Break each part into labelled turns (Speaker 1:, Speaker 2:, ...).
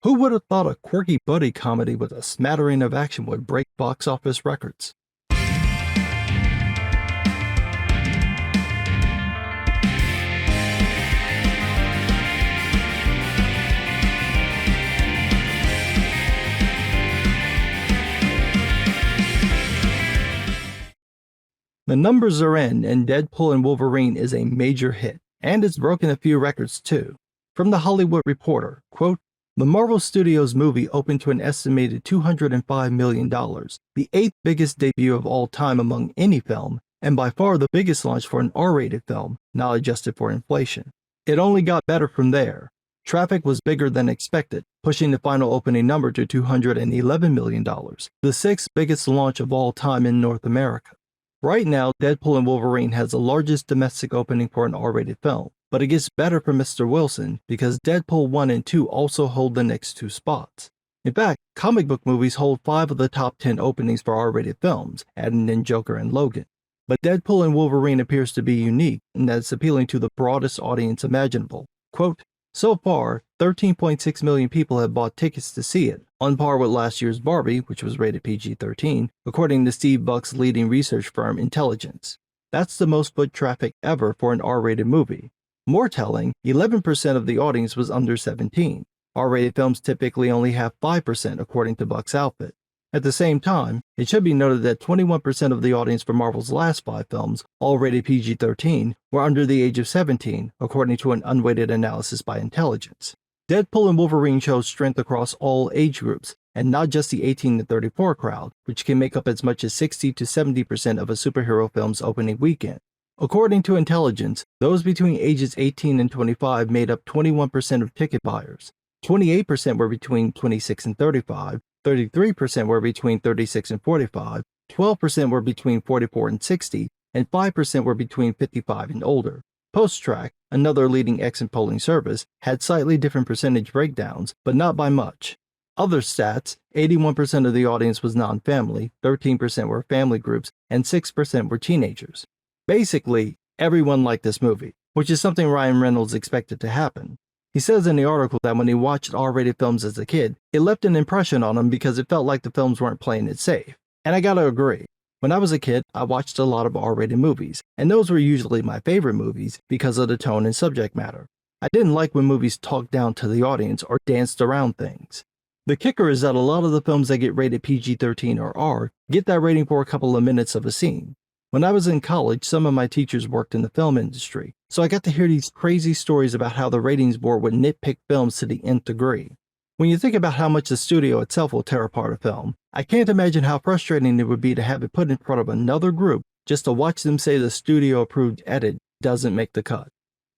Speaker 1: Who would have thought a quirky buddy comedy with a smattering of action would break box office records? The numbers are in, and Deadpool and Wolverine is a major hit, and it's broken a few records too. From The Hollywood Reporter, quote, "The Marvel Studios movie opened to an estimated $205 million, the eighth biggest debut of all time among any film, and by far the biggest launch for an R-rated film, not adjusted for inflation. It only got better from there. Traffic was bigger than expected, pushing the final opening number to $211 million, the sixth biggest launch of all time in North America. Right now, Deadpool and Wolverine has the largest domestic opening for an R-rated film, but it gets better for Mr. Wilson because Deadpool 1 and 2 also hold the next two spots. In fact, comic book movies hold 5 of the top 10 openings for R-rated films, adding in Joker and Logan. But Deadpool and Wolverine appears to be unique in that it's appealing to the broadest audience imaginable. Quote, "So far, 13.6 million people have bought tickets to see it, on par with last year's Barbie, which was rated PG-13, according to Steve Buck's leading research firm Intelligence. That's the most foot traffic ever for an R-rated movie. More telling, 11% of the audience was under 17. R-rated films typically only have 5% according to Buck's outfit. At the same time, it should be noted that 21% of the audience for Marvel's last 5 films, all rated PG-13, were under the age of 17, according to an unweighted analysis by Intelligence. Deadpool and Wolverine shows strength across all age groups, and not just the 18 to 34 crowd, which can make up as much as 60 to 70% of a superhero film's opening weekend. According to Intelligence, those between ages 18 and 25 made up 21% of ticket buyers. 28% were between 26 and 35, 33% were between 36 and 45, 12% were between 44 and 60, and 5% were between 55 and older. PostTrack, another leading exit polling service, had slightly different percentage breakdowns, but not by much. Other stats, 81% of the audience was non-family, 13% were family groups, and 6% were teenagers. Basically, everyone liked this movie, which is something Ryan Reynolds expected to happen. He says in the article that when he watched R-rated films as a kid, it left an impression on him because it felt like the films weren't playing it safe. And I gotta agree. When I was a kid, I watched a lot of R-rated movies, and those were usually my favorite movies because of the tone and subject matter. I didn't like when movies talked down to the audience or danced around things. The kicker is that a lot of the films that get rated PG-13 or R get that rating for a couple of minutes of a scene. When I was in college, some of my teachers worked in the film industry, so I got to hear these crazy stories about how the ratings board would nitpick films to the nth degree. When you think about how much the studio itself will tear apart a film, I can't imagine how frustrating it would be to have it put in front of another group just to watch them say the studio-approved edit doesn't make the cut.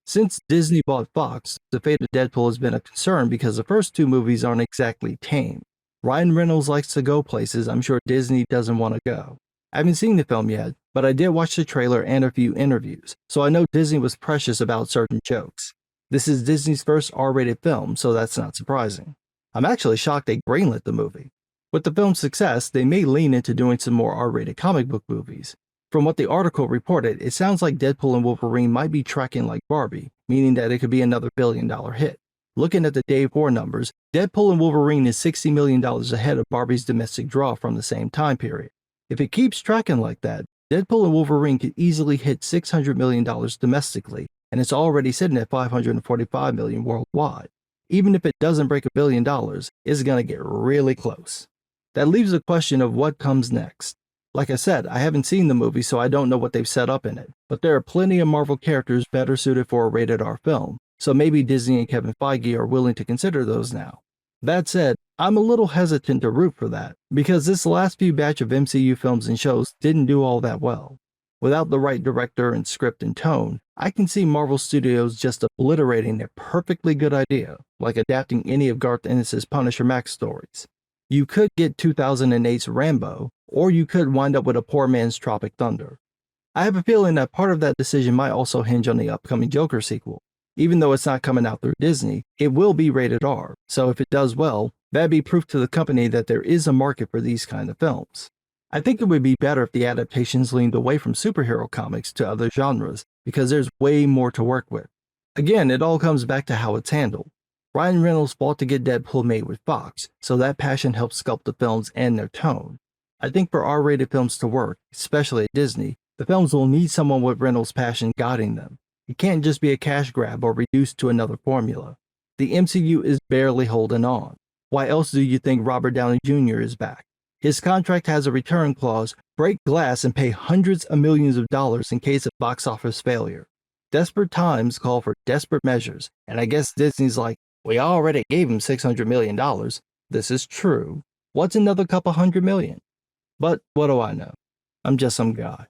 Speaker 1: Since Disney bought Fox, the fate of Deadpool has been a concern because the first 2 movies aren't exactly tame. Ryan Reynolds likes to go places I'm sure Disney doesn't want to go. I haven't seen the film yet, but I did watch the trailer and a few interviews, so I know Disney was precious about certain jokes. This is Disney's first R-rated film, so that's not surprising. I'm actually shocked they greenlit the movie. With the film's success, they may lean into doing some more R-rated comic book movies. From what the article reported, it sounds like Deadpool and Wolverine might be tracking like Barbie, meaning that it could be another billion-dollar hit. Looking at the day 4 numbers, Deadpool and Wolverine is $60 million ahead of Barbie's domestic draw from the same time period. If it keeps tracking like that, Deadpool and Wolverine could easily hit $600 million domestically, and it's already sitting at $545 million worldwide. Even if it doesn't break $1 billion, it's gonna get really close. That leaves the question of what comes next. Like I said, I haven't seen the movie, so I don't know what they've set up in it, but there are plenty of Marvel characters better suited for a rated R film, so maybe Disney and Kevin Feige are willing to consider those now. That said, I'm a little hesitant to root for that, because this last few batch of MCU films and shows didn't do all that well. Without the right director and script and tone, I can see Marvel Studios just obliterating a perfectly good idea, like adapting any of Garth Ennis's Punisher Max stories. You could get 2008's Rambo, or you could wind up with a poor man's Tropic Thunder. I have a feeling that part of that decision might also hinge on the upcoming Joker sequel. Even though it's not coming out through Disney, it will be rated R, so if it does well, that'd be proof to the company that there is a market for these kind of films. I think it would be better if the adaptations leaned away from superhero comics to other genres, because there's way more to work with. Again, it all comes back to how it's handled. Ryan Reynolds fought to get Deadpool made with Fox, so that passion helped sculpt the films and their tone. I think for R-rated films to work, especially at Disney, the films will need someone with Reynolds' passion guiding them. It can't just be a cash grab or reduced to another formula. The MCU is barely holding on. Why else do you think Robert Downey Jr. is back? His contract has a return clause, break glass and pay hundreds of millions of dollars in case of box office failure. Desperate times call for desperate measures, and I guess Disney's like, we already gave him $600 million. This is true. What's another couple $100 million? But what do I know? I'm just some guy.